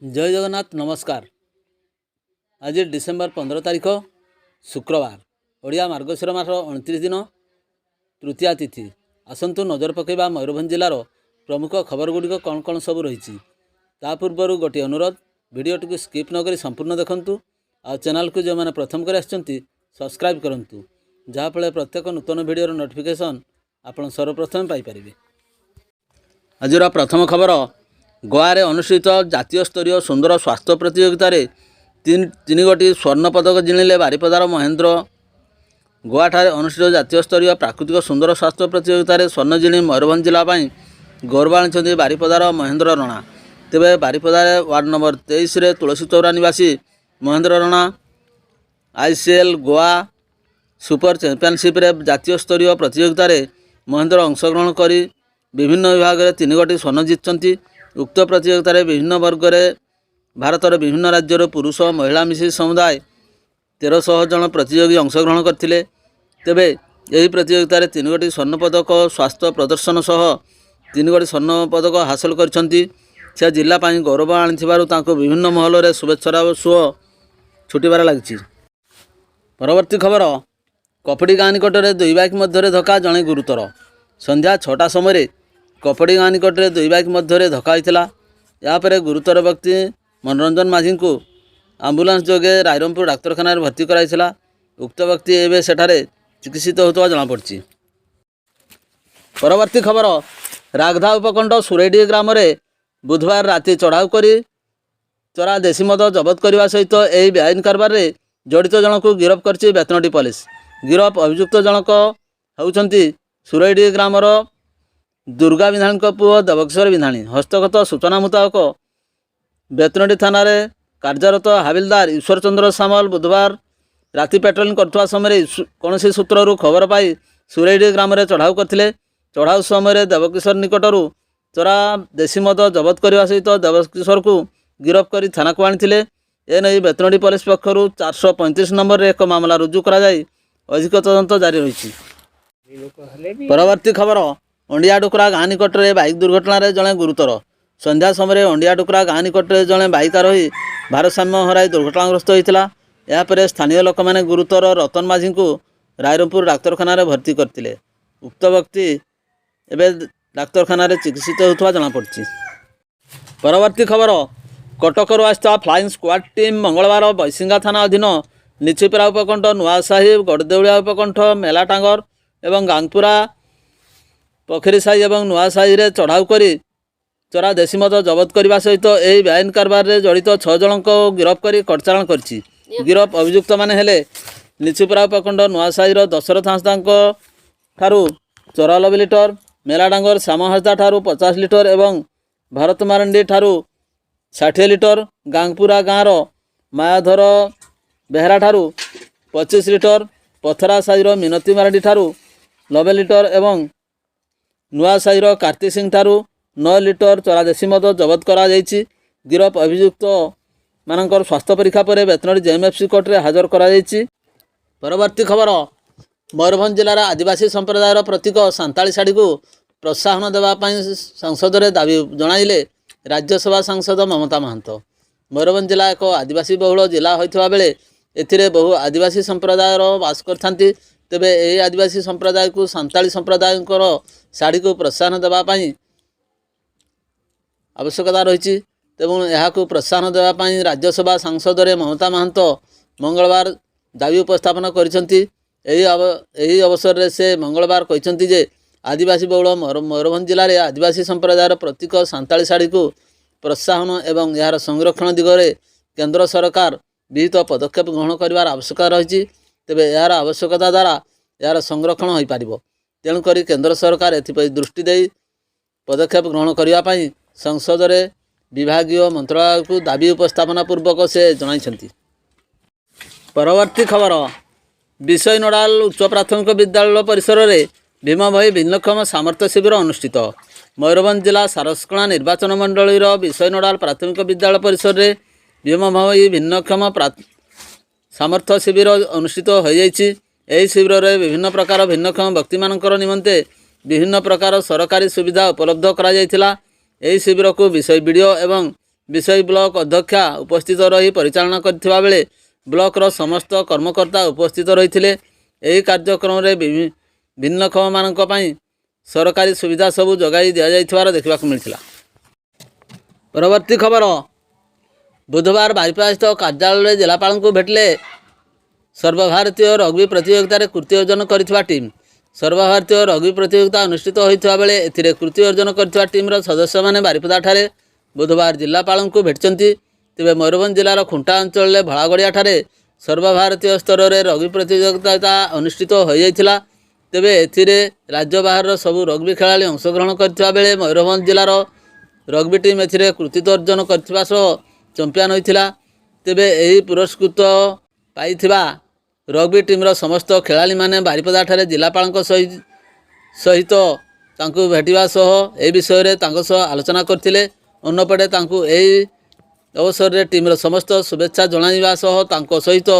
जय जगन्नाथ नमस्कार। आज डिसेम्बर 15 तारीख शुक्रवार ओडिया मार्गशीर मास 29 दिन तृतीया तिथि। आसंतु नजर पकेबा मयूरभंज जिलार प्रमुख खबर गुड़िक कौन कौन सब रही। ता पूर्व गोटे अनुरोध, भिडियोटी स्किप नक संपूर्ण देखंतु आ चैनल को जो मैंने प्रथम कर सब्सक्राइब करंतु, जहाँफल प्रत्येक नूतन भिडियोर नोटिफिकेशन आपण सर्वप्रथम पाइपर। आज प्रथम खबर, गोवा रे अनुष्ठित जातीय स्तरीय सुंदर स्वास्थ्य प्रतियोगिता रे तीन गोटी स्वर्ण पदक जिणिले बारिपदार महेंद्र। गोवा ठारे अनुष्ठित जातीय स्तरीय प्राकृतिक सुंदर स्वास्थ्य प्रतियोगिता रे स्वर्ण जिणी मयूरभंज जिला गौरव आनी बारिपदार महेंद्र रणा। तेबे बारिपदार वार्ड नंबर 23 रे तुलसी चौरा निवासी Mahendra Rana ICL Goa super championship रे जातीय स्तरीय प्रतियोगिता रे महेंद्र अंशग्रहण करी विभिन्न विभाग में 3 गोटी स्वर्ण जीतती। उक्त प्रतियोगिता रे विभिन्न वर्ग में भारतर विभिन्न राज्यर पुरुष महिला मिशी समुदाय 1300 जन प्रतियोगी अंशग्रहण करथिले। तेबे यही प्रतियोगिता रे 3 गोटी स्वर्ण पदक स्वास्थ्य प्रदर्शन सह 3 गोटी स्वर्ण पदक हासिल करछंती। से जिला पाई गौरव आनिथिबारु तांको विभिन्न महल रे शुभेच्छा सुओ छुटिबार लागिछि। परवर्ती खबर, कपड़ी गाँ निकट में 2 बाइक मध्य धक्का, जड़े गुरुतर। संध्या 6टा समय कपड़ी गाँ निकट में 2 बाइक मध्य धक्का होता। यापर गुरुतर व्यक्ति मनोरंजन माझी को आंबुलांस जोगे रायरंगपुर डाक्तखाना भर्ती कराइला। उक्त व्यक्ति एवं सेठारे चिकित्सित होता जमापड़ी। परवर्ती खबर, रागधा उपकंठ सुरेडी ग्राम में बुधवार राति चढ़ाऊ करी चरा देशी मद जबत करने सहित यह बेआईन कारबार में जड़ित जनक गिरफ कर बेतनटी पुलिस। गिरफ अभियुक्त जनक होउछंती सुरेडी ग्रामर दुर्गा विधाणी पुओ देवकिशोर विधाणी। हस्तगत सूचना मुताबक बेतनटी थाना रे कार्यरत हाविलदार ईश्वर चंद्र सामल बुधवार राति पेट्रोलिंग करथुवा समय कौन सूत्रु खबर पाई सुरेडी ग्राम में चढ़ाऊ करथिले। चढ़ाऊ समय देवकिशोर निकटरू चरा देशी मद जबत करने सहित देवकिशोर को गिरफ कर थाना को आनी। एने बेतनटी पुलिस पक्षर 435 नंबर रे एक मामला रुजु करा जाई अधिक तदंत जारी रही। परवर्ती खबर, अंडिया डुकरा गाँ निकट में बाइक दुर्घटना रे जड़े गुरुतर। संध्या समय अंडिया डुकरा गाँ निकट में जड़े बाइक आरोही भारसाम्य हराई दुर्घटनाग्रस्त होता। यापर स्थानीय लोक मैंने गुरुतर रतन माझी को रायरंगपुर डाक्तखाना भर्ती करते। उक्त व्यक्ति एवं डाक्तखाना चिकित्सित होता जमापड़ी। परवर्ती खबर, कटक आसता फ्लाइंग स्क्वाड टीम मंगलवार बैसिंगा थाना अधीन निचिपरा उपकंठ नुआसाही गड़देउलिया उपकंठ मेलाटांगर एवं गांगपुरा पखरी साही और नुआसाही रे चढ़ाऊ करी चरा देशी मद जबत करने सहित यह बेआईन कारबार में जड़ित 6 जन को गिरफ कर कटचारण कर। गिरफ अभियुक्त माने हेले निचिपरा उपकंठ नुआसाही दशरथ हांसदा ठारू 94 लिटर, मेलाडांगर श्याम हांसदा ठारू 50 लिटर एवं भारत मारंडी ठारू 60 लिटर, गांगपुरा गाँवर मायाधर बेहरा ठारू 25 लिटर, पथरा साईर मिनती मारंडी ठारू 90 लिटर एवं नुआ साईर कार्ति सिंह ठारू 9 लिटर चरा देशी मद जबत करा जायछि। गिरफ अभियुक्त मानकर स्वास्थ्य परीक्षा पर बेतनटी JMFC कोर्ट रे हाजर करा जायछि। परवर्ती खबर, मयूरभंज जिलार आदिवासी संप्रदायर प्रतीक सांताली शाढ़ी को प्रोत्साहन देवाई संसद में दाबी जणाइले राज्यसभा सांसद ममता महांतो। मयूरभंज जिला एक आदिवासी बहुल जिला होइथिबा बेले एथिरे बहु आदिवासी संप्रदायर बास करथांती। तेबे एही आदिवासी संप्रदाय को सांताली संप्रदाय शाढ़ी को प्रोत्साहन देवाई आवश्यकता रही। तेणु यह प्रोत्साहन देवाई राज्यसभा सांसद में ममता महांतो मंगलवार दाबी उपस्थापन करिसेंती। एही अवसर में से मंगलवार कहते जे आदिवासी बहुल मयूरभंज जिले में आदिवासी संप्रदायर प्रतीक सांताली शाढ़ी को प्रोत्साहन एवं यार संरक्षण दिगरे केंद्र सरकार विहित पदक्षेप ग्रहण कर आवश्यकता रही। तेबे यार आवश्यकता द्वारा यार संरक्षण हो पार। तेणुक केंद्र सरकार एथि दृष्टि दे पदक्षेप ग्रहण करने संसद में विभागीय मंत्रालय को दाबी उपस्थापना पूर्वक से जणाइछंती। परवर्ती खबर, विषय नोडाल उच्च प्राथमिक विद्यालय परिसर में भीमभई भिन्नक्षम सामर्थ्य शिविर अनुष्ठित। मयूरभंज जिला सारसकणा निर्वाचन मंडलीर विषय नोडाल प्राथमिक विद्यालय परिसर में भीमभई भिन्नक्षम सामर्थ्य शिविर अनुष्ठित हो जाइछि। एही शिविर में विभिन्न प्रकार भिन्नक्षम व्यक्ति मानकर निमंते विभिन्न प्रकार सरकारी सुविधा उपलब्ध करा जायथिला। एही शिविर को विषय वीडियो एवं विषय ब्लॉक अध्यक्षा उपस्थित रही परिचालना करथिबा बेले ब्लॉकर समस्त कर्मकर्ता उपस्थित रही। यही कार्यक्रम रे भिन्नक्षम मानक पई सरकारी सुविधा सबू जगाई दिया जाइथिबार देखा मिलता। परवर्ती खबर बुधवार बाईपास स्थित कार्यालय जिलापाल को भेटले सर्वभारतीय रग्बी प्रतियोगिता कृति अर्जन करथिबा टीम। सर्वभारतीय रग्बी प्रतियोगिता अनुष्ठित होइथिबा बेले एथिरे कृति अर्जन करथिबा टीमर सदस्य माने बारिपदा ठारे बुधवार जिलापाल को भेटचंती। तेबे मयूरभंज जिलार खुंटा अंचल भड़ागड़िया ठारे सर्वभारतीय स्तर में रग्बी प्रतियोगिता अनुष्ठित हो जाइथिला। तेबे एथिरे राज्य बाहर सबू रग्बी खेलाड़ी अंशग्रहण करथिबा बेले मयूरभंज जिलार रग्बी टीम एथिरे कृतित्व अर्जन करथिबा सह चैंपियन होइथिला। तेबे एही पुरस्कृत पाइथिबा रग्बी टीमर समस्त खेलाड़ी माने बारिपदा ठारे जिलापाल सहित तांकु भेटिबा सह ए विषय रे तांको सह आलोचना करथिले। अन्यपटे तांकु एही अवसर रे टीमर समस्त शुभेच्छा जणाइबा सह तांको सहित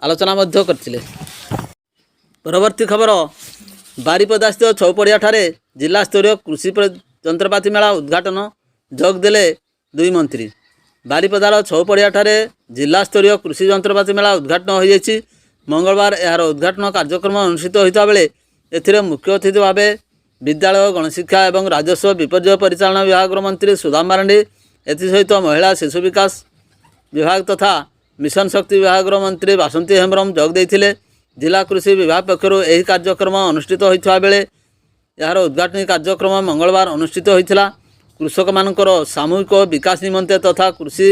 आलोचना मध्य करथिले। परवर्ती खबर बारिपदा स्थित चौपड़िया ठारे जिला स्तरीय कृषि यंत्रपाति मेला उद्घाटन जोग देले दुई मंत्री। बारिपदार चौपड़िया ठारे जिला स्तरीय कृषि यंत्रपाति मेला उद्घाटन हो जाइछि। मंगलवार यार उद्घाटन कार्यक्रम अनुष्ठित होता बेले एथिरे मुख्य अतिथि भावे विद्यालय गणशिक्षा एवं राजस्व विपर्यय परिचालना विभाग मंत्री सुदाम मारांडी एसहित महिला शिशु विकास विभाग तथा मिशन शक्ति विभाग मंत्री बासंती हेम्ब्रम जोग देइथिले। जिला कृषि विभाग पक्षर यह कार्यक्रम अनुष्ठित होता बेले यार उद्घाटन कार्यक्रम मंगलवार अनुष्ठित होता। कृषक मानकर सामूहिक विकास निमंते तथा कृषि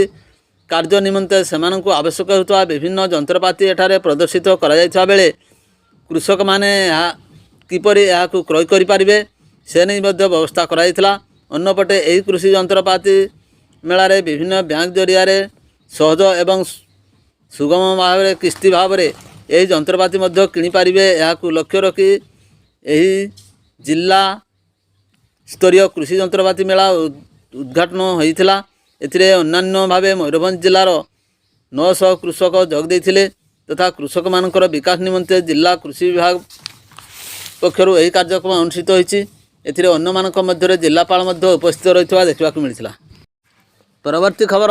कार्य निमंते सेमानंकु आवश्यक होता विभिन्न यंत्रपाति एठारे प्रदर्शित करा जायथिबा बेले कृषक माने किपरि याकु क्रय करि पारिबे से नहीं मध्य व्यवस्था करा जायथिला। अन्यपटे यही कृषि यंत्रपाति मेलारे विभिन्न बैंक जरिया सहज एवं सुगम भाव में किस्ती भाव में यही यंत्रपाति मध्य किनि पारिबे याकु लक्ष्य रखी यही जिला स्तरीय कृषि यंत्रपाति मेला उद्घाटन होइथिला। एथिरे अन्यान्य भावे मयूरभंज जिलार 900 कृषक जोग देइथिले तथा कृषक मानकर विकास निमंते जिला कृषि विभाग पक्षर यही कार्यक्रम अनुष्ठित होइछि। एथिरे अन्य मानक मध्य जिलापाल मध्य उपस्थित रहितबा देखा मिलता। परवर्ती खबर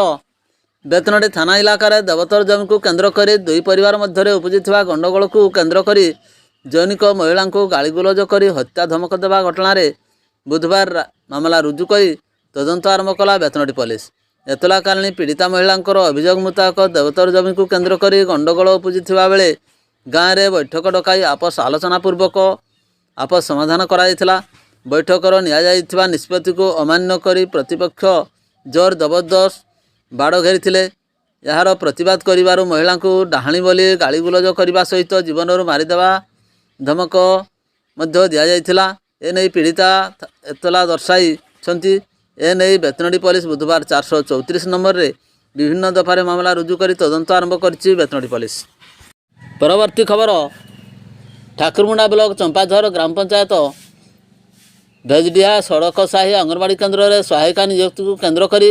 बेतनटी थाना इलाकार देवतर जमीन को केन्द्र कर दुई परिवार मध्य उपजिथिबा गंडगोल को केन्द्र कर जैनिक महिला को गालीगुलज कर हत्या धमक देवा घटना बुधवार मामला रुजु कर तदंत आरंभ कला बेतनटी पुलिस। एतलाकालीन पीड़िता महिला अभियोग मुताबक देवतर जमीन को केन्द्र कर गंडगोल उपजिथिबा बेले गाँव में बैठक डकाई आपस आलोचना पूर्वक आपस समाधान कराइथिला। बैठकर नियाଯାଇଥିବା निष्पत्ति को अमान्य कर प्रतिपक्ष जोर जबरदस्त बाड़ घेरी यार प्रतिवाद करिबारु महिला को डाहाणी बोली गालीगुलज करने सहित जीवन मारिदेवा धमक मध्य दि जाइथिला। एने पीड़िता एतला दर्शाई एने बेतनटी पुलिस बुधवार 434 नंबर रे विभिन्न दफारे मामला रुजु कर तदंत आरंभ करछि बेतनटी पुलिस। परवर्ती खबर ठाकुरमुंडा ब्लॉक चंपाझर ग्राम पंचायत भेजडिया सड़क साही अंगनवाड़ी केन्द्र में सहायिका नियुक्ति को केन्द्र कर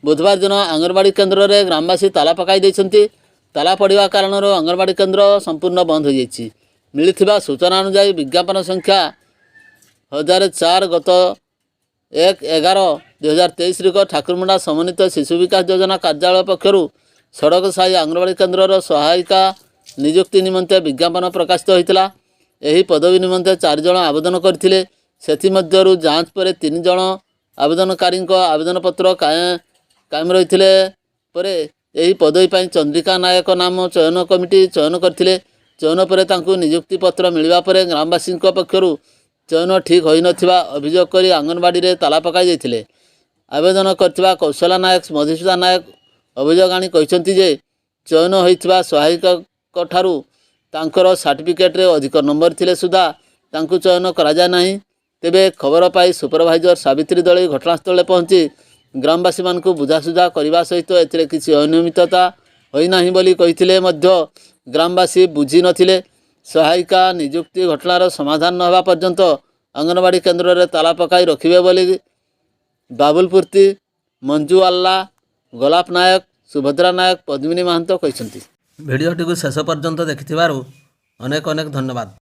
बुधवार दिन अंगनवाड़ी केन्द्र में ग्रामवासी ताला पकाई देइछन्ति। ताला पड़िबा कारण अंगनवाड़ी केन्द्र संपूर्ण बंद हो जाइछि। मिलिथिबा सूचना अनुसार विज्ञापन संख्या 1004 गत 1/11/2023 ठाकुरमुंडा समन्वित शिशु विकास योजना कार्यालय पक्षर सड़क साही अंगनवाड़ी केन्द्र सहायिका नियुक्ति निमंते विज्ञापन प्रकाशित होता। यही पदवी निमंते 4 जन आवेदन करथिले। सेथिमध्यरु जांच पर 3 जन आवेदनकारी आवेदन पत्र कायम रही परे यही पदवी पर चंद्रिका नायक नाम चयन कमिटी चयन करथिले। चयन पर तांकु नियुक्ति पत्र मिलवा पर ग्रामवासी पक्षर चयन ठीक होई नथिबा अभियोग करी आंगनवाड़ी रे ताला पकाई देथिले। आवेदन करथिबा कौशला नायक मधुसूदन नायक अभियोग आनी कहिसंती जे चयन होइथिबा सहायक ठारू तांकर सर्टिफिकेट रे अधिक नंबर थिले सुधा तांकु चयन करा जाय नाही। तेबे खबर पाई सुपरभाइजर सावित्री दले घटनास्थल पहुंची ग्रामवासी मान को बुझासुझा करने सहित एथिरे किसी अनियमितता होई नाही बोली कहिथिले मध्य ग्रामवासी बुझी नथिले। सहायिका नियुक्ति घटनार समाधान न होगा पर्यंत अंगनवाड़ी केन्द्र में ताला पकाई रखिबे बोली बाबुलपुर्ती मंजू आल्ला गोलाप नायक सुभद्रा नायक पद्मिनी महंत कहिसंती। भिडियोटी को शेष पर्यंत देखिथिबारु अनेक अनेक धन्यवाद।